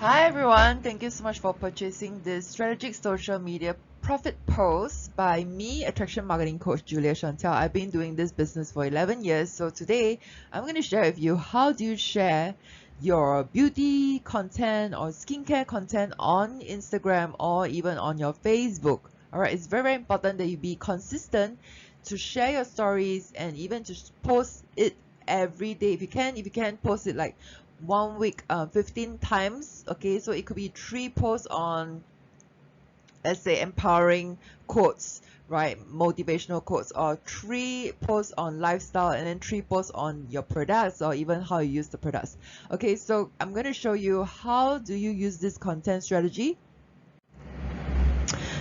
Hi everyone, thank you so much for purchasing this strategic social media profit post by me, attraction marketing coach Julia Chantel. I've been doing this business for 11 years. So today I'm going to share with you how do you share your beauty content or skincare content on Instagram or even on your Facebook. All right, it's very, very important that you be consistent to share your stories and even to post it every day if you can post it like 1 week 15 times. Okay, so it could be 3 posts on, let's say, empowering quotes, right, motivational quotes, or 3 posts on lifestyle, and then 3 posts on your products or even how you use the products. Okay, so I'm going to show you how do you use this content strategy.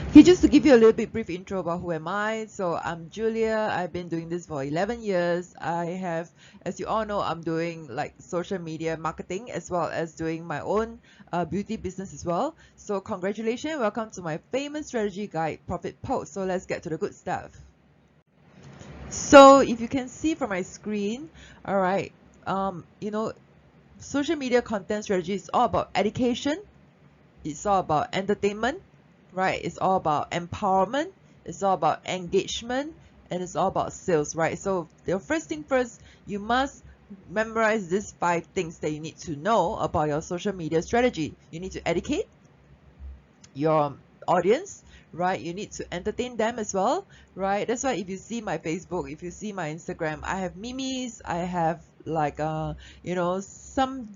Okay, just to give you a little bit brief intro about who am I. So I'm Julia. I've been doing this for 11 years. I have, as you all know, I'm doing like social media marketing as well as doing my own beauty business as well. So congratulations, welcome to my famous strategy guide profit post. So let's get to the good stuff. So if you can see from my screen, all right, social media content strategy is all about education. It's all about entertainment, right? It's all about empowerment, it's all about engagement, and it's all about sales, right? So the first thing first, you must memorize these 5 things that you need to know about your social media strategy. You need to educate your audience, right? You need to entertain them as well, right? That's why if you see my Facebook, if you see my Instagram, I have memes, I have like some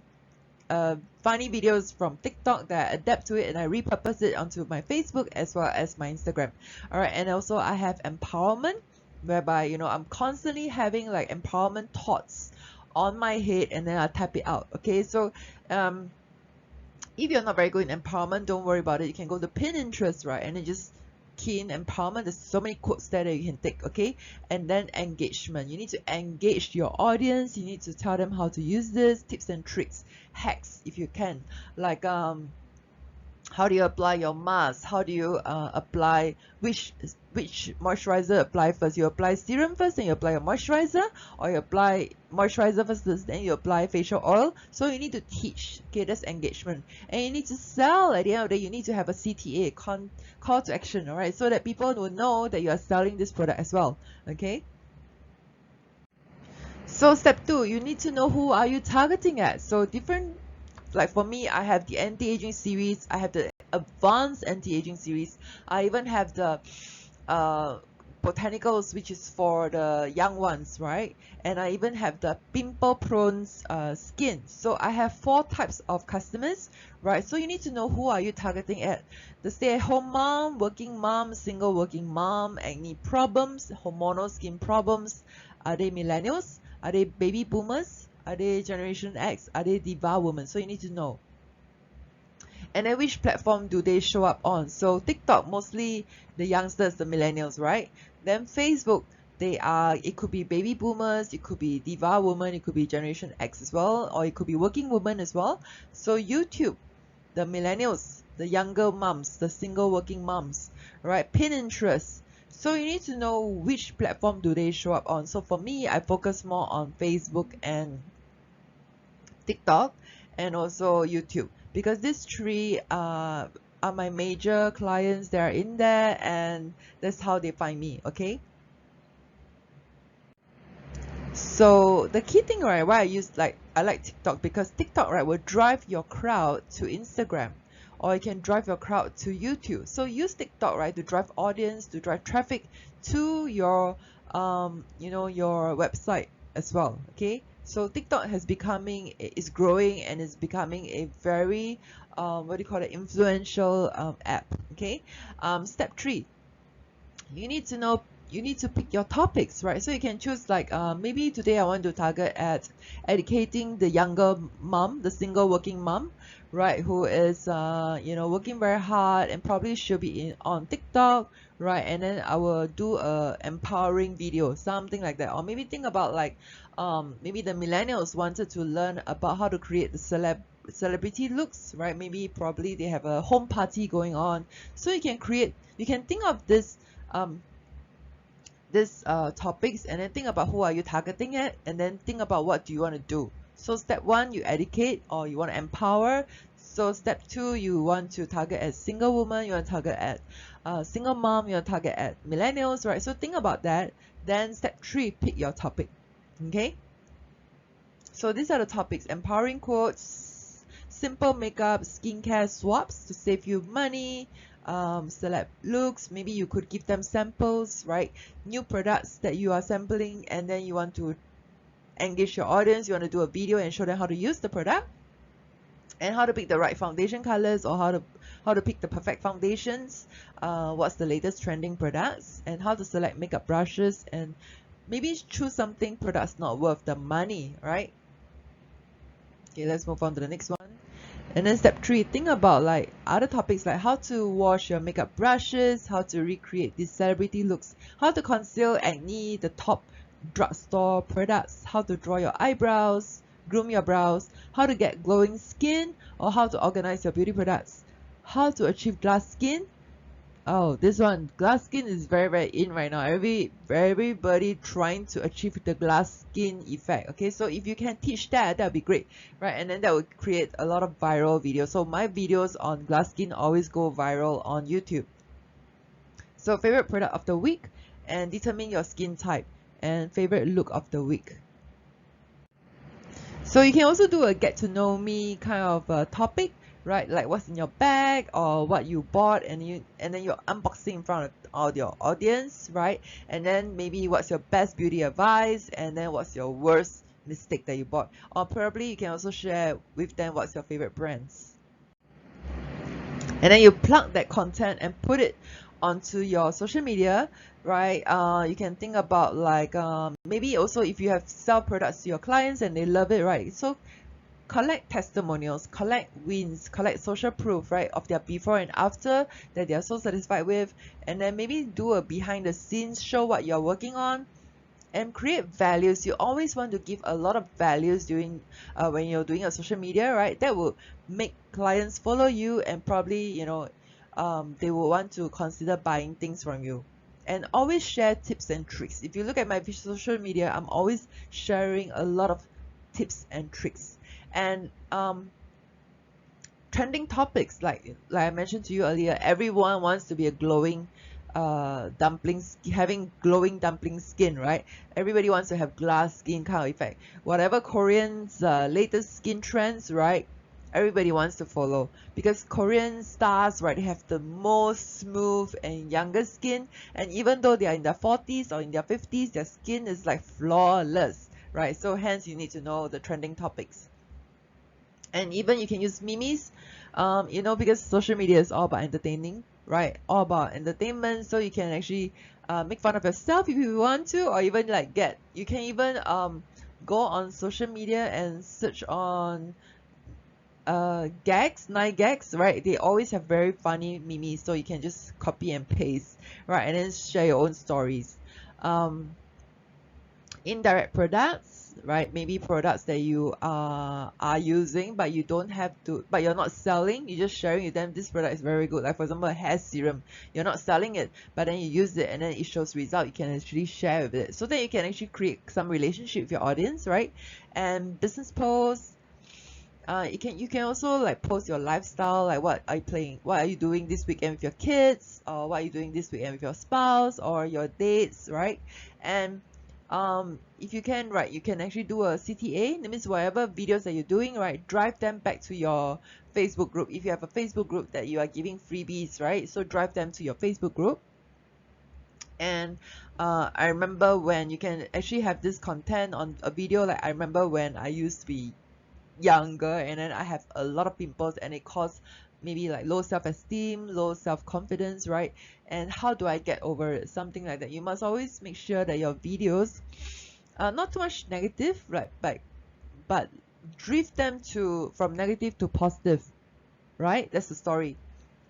funny videos from TikTok that I adapt to it and I repurpose it onto my Facebook as well as my Instagram. All right, and also I have empowerment, whereby I'm constantly having like empowerment thoughts on my head and then I type it out. Okay, so um, if you're not very good in empowerment, don't worry about it. You can go to Pinterest, right, and then just key in empowerment. There's so many quotes there that you can take. Okay, and then engagement. You need to engage your audience. You need to tell them how to use this, tips and tricks, hacks if you can, like how do you apply your mask, how do you apply which moisturizer apply first. You apply serum first, then you apply your moisturizer, or you apply moisturizer first, then you apply facial oil. So you need to teach. Okay, that's engagement. And you need to sell. At the end of the day, you need to have a CTA, call to action, all right, so that people will know that you are selling this product as well. Okay, so step 2, you need to know who are you targeting at. So different, like for me, I have the anti-aging series, I have the advanced anti-aging series, I even have the uh, botanicals, which is for the young ones, right? And I even have the pimple prone skin. So I have 4 types of customers, right? So you need to know who are you targeting at. The stay-at-home mom, working mom, single working mom, acne problems, hormonal skin problems. Are they millennials? Are they baby boomers? Are they Generation X? Are they diva women? So you need to know. And then which platform do they show up on? So TikTok, mostly the youngsters, the millennials, right? Then Facebook, it could be baby boomers, it could be diva women, it could be Generation X as well, or it could be working women as well. So YouTube, the millennials, the younger moms, the single working moms, right? Pinterest. So you need to know which platform do they show up on. So for me, I focus more on Facebook and TikTok and also YouTube, because these 3 are my major clients that are in there, and that's how they find me. Okay, so the key thing, right, why I like TikTok, because TikTok, right, will drive your crowd to Instagram, or you can drive your crowd to YouTube. So use TikTok, right, to drive audience, to drive traffic to your your website as well. Okay, so TikTok is growing and is becoming a very what do you call it, influential app. Okay, step 3, you need to know, you need to pick your topics, right? So you can choose like maybe today I want to target at educating the younger mom, the single working mom, right, who is working very hard and probably should be on TikTok, right? And then I will do a empowering video, something like that. Or maybe think about like maybe the millennials wanted to learn about how to create the celebrity looks, right? Maybe probably they have a home party going on, so you can think of um, this topics, and then think about who are you targeting at, and then think about what do you want to do. So step 1, you educate or you want to empower. So step 2, you want to target at single woman, you want to target at single mom, you want to target at millennials, right? So think about that. Then step 3, pick your topic. Okay, so these are the topics: empowering quotes, simple makeup, skincare swaps to save you money, celeb looks, maybe you could give them samples, right? New products that you are sampling, and then you want to engage your audience, you want to do a video and show them how to use the product, and how to pick the right foundation colors, or how to pick the perfect foundations, what's the latest trending products, and how to select makeup brushes, and maybe choose something products not worth the money, right? Okay, let's move on to the next one. And then step 3, think about like other topics like how to wash your makeup brushes, how to recreate these celebrity looks, how to conceal acne, the top drugstore products, how to draw your eyebrows, groom your brows, how to get glowing skin, or how to organize your beauty products, how to achieve glass skin. Oh, this one, glass skin is very in right now. Everybody trying to achieve the glass skin effect. Okay, so if you can teach that, that'd be great, right? And then that would create a lot of viral videos. So my videos on glass skin always go viral on YouTube. So favorite product of the week, and determine your skin type, and favorite look of the week. So you can also do a get to know me kind of topic, right? Like what's in your bag, or what you bought, and then you're unboxing in front of all your audience, right? And then maybe what's your best beauty advice, and then what's your worst mistake that you bought, or probably you can also share with them what's your favorite brands. And then you plug that content and put it onto your social media, right? You can think about like maybe also if you have sell products to your clients and they love it, right? So collect testimonials, collect wins, collect social proof, right, of their before and after that they are so satisfied with, and then maybe do a behind the scenes, show what you're working on, and create values. You always want to give a lot of values during when you're doing a social media, right? That will make clients follow you, and probably, you know, they will want to consider buying things from you. And always share tips and tricks. If you look at my social media, I'm always sharing a lot of tips and tricks. And trending topics, like I mentioned to you earlier, everyone wants to be a glowing dumplings, having glowing dumpling skin, right? Everybody wants to have glass skin kind of effect. Whatever Koreans latest skin trends, right? Everybody wants to follow, because Korean stars, right, they have the most smooth and younger skin, and even though they are in their 40s or in their 50s, their skin is like flawless, right? So hence you need to know the trending topics. And even you can use memes, you know, because social media is all about entertaining, right? All about entertainment. So you can actually make fun of yourself if you want to, or even like you can even go on social media and search on gags, 9gags, right? They always have very funny memes, so you can just copy and paste, right? And then share your own stories. Indirect products, right? Maybe products that you are using, but you don't have to, but you're not selling, you're just sharing with them this product is very good. Like for example, a hair serum, you're not selling it, but then you use it and then it shows result, you can actually share with it, so that you can actually create some relationship with your audience, right? And business posts, you can also like post your lifestyle, like what are you doing this weekend with your kids, or what are you doing this weekend with your spouse or your dates, right? And if you can, right, you can actually do a CTA. That means whatever videos that you're doing, right, drive them back to your Facebook group. If you have a Facebook group that you are giving freebies, right, so drive them to your Facebook group. And I remember when you can actually have this content on a video, like I remember when I used to be younger and then I have a lot of pimples and it caused maybe like low self-esteem, low self-confidence, right? And how do I get over it? Something like that. You must always make sure that your videos are not too much negative, right? But drift them to from negative to positive, right? That's the story.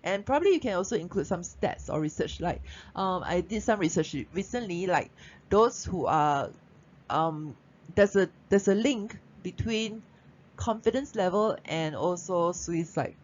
And probably you can also include some stats or research. Like I did some research recently, like those who are there's a link between confidence level and also suicide.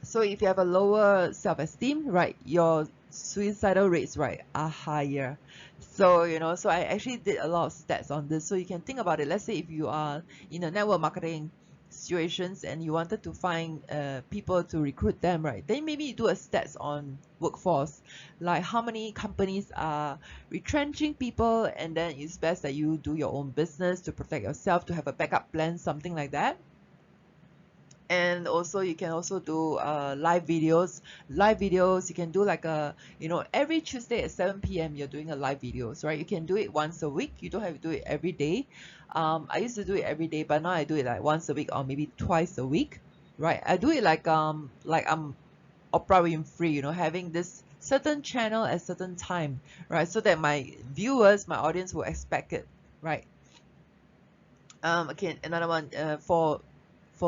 So if you have a lower self-esteem, right, your suicidal rates, right, are higher. So you know, so I actually did a lot of stats on this, so you can think about it. Let's say if you are in a network marketing, situations and you wanted to find people to recruit them, right? Then maybe you do a stats on workforce, like how many companies are retrenching people, and then it's best that you do your own business to protect yourself, to have a backup plan, something like that. And also you can also do live videos. You can do like a, every Tuesday at 7 p.m. you're doing a live videos, right? You can do it once a week. You don't have to do it every day. I used to do it every day, but now I do it like once a week or maybe twice a week, right? I do it like I'm Oprah Winfrey, having this certain channel at certain time, right? So that my viewers, my audience will expect it, right? Okay, another one, for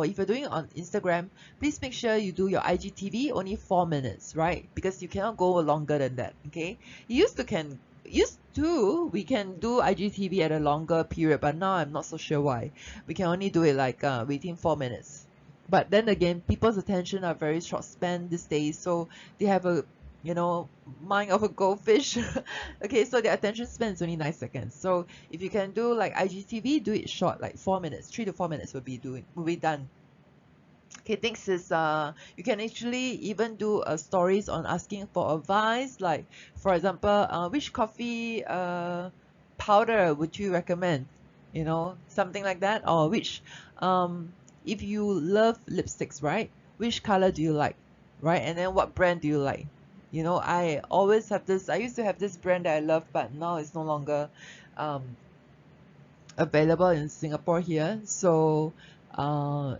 if you're doing it on Instagram, please make sure you do your IGTV only 4 minutes, right? Because you cannot go longer than that. Okay, used to we can do IGTV at a longer period, but now I'm not so sure why. We can only do it like within 4 minutes. But then again, people's attention are very short span these days, so they have a, mind of a goldfish. Okay, so their attention span is only 9 seconds. So if you can do like IGTV, do it short, like 4 minutes, 3 to 4 minutes will be done. Okay, next is you can actually even do stories on asking for advice, like for example, which coffee powder would you recommend? Something like that. Or which if you love lipsticks, right? Which color do you like, right? And then what brand do you like? I always have this. I used to have this brand that I love, but now it's no longer um, available in Singapore here. Uh,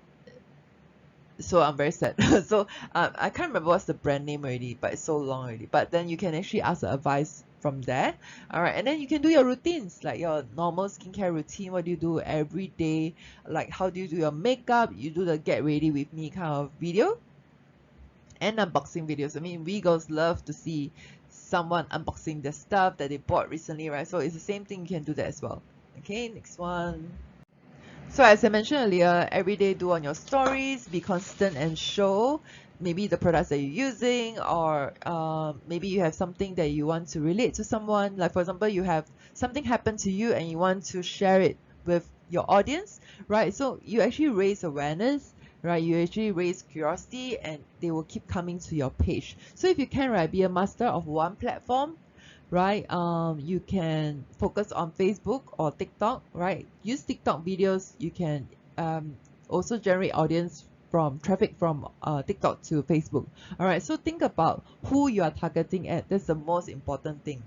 so I'm very sad. So I can't remember what's the brand name already, but it's so long already. But then you can actually ask the advice from there. All right, and then you can do your routines, like your normal skincare routine. What do you do every day? Like how do you do your makeup? You do the get ready with me kind of video and unboxing videos. I mean, we girls love to see someone unboxing the stuff that they bought recently, right? So it's the same thing. You can do that as well. Okay, next one. So as I mentioned earlier, every day do on your stories, be consistent and show maybe the products that you're using, or maybe you have something that you want to relate to someone. Like for example, you have something happen to you and you want to share it with your audience, right? So you actually raise awareness, right? You actually raise curiosity and they will keep coming to your page. So if you can, right, be a master of one platform, right? You can focus on Facebook or TikTok, right? Use TikTok videos. You can also generate audience from traffic from TikTok to Facebook. All right, so think about who you are targeting at. That's the most important thing.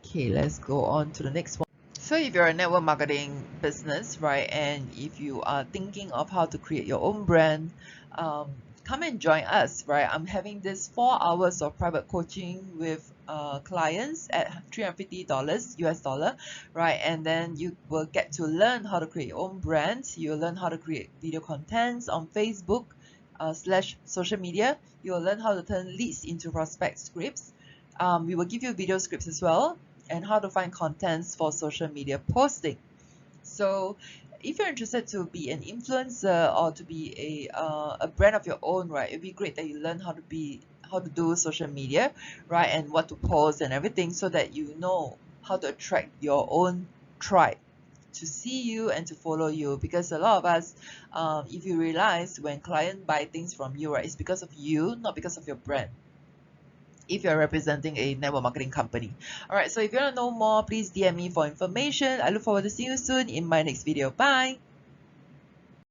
Okay, let's go on to the next one. So if you're a network marketing business, right, and if you are thinking of how to create your own brand, come and join us, right? I'm having this 4 hours of private coaching with clients at $350 US dollar, right? And then you will get to learn how to create your own brand. You'll learn how to create video contents on Facebook slash social media. You'll learn how to turn leads into prospect scripts. We will give you video scripts as well, and how to find contents for social media posting. So if you're interested to be an influencer or to be a brand of your own, right, it'd be great that you learn how to do social media, right, and what to post and everything, so that you know how to attract your own tribe to see you and to follow you. Because a lot of us, if you realize, when clients buy things from you, right, it's because of you, not because of your brand, if you're representing a network marketing company. All right, so if you want to know more, please DM me for information. I look forward to seeing you soon in my next video. Bye.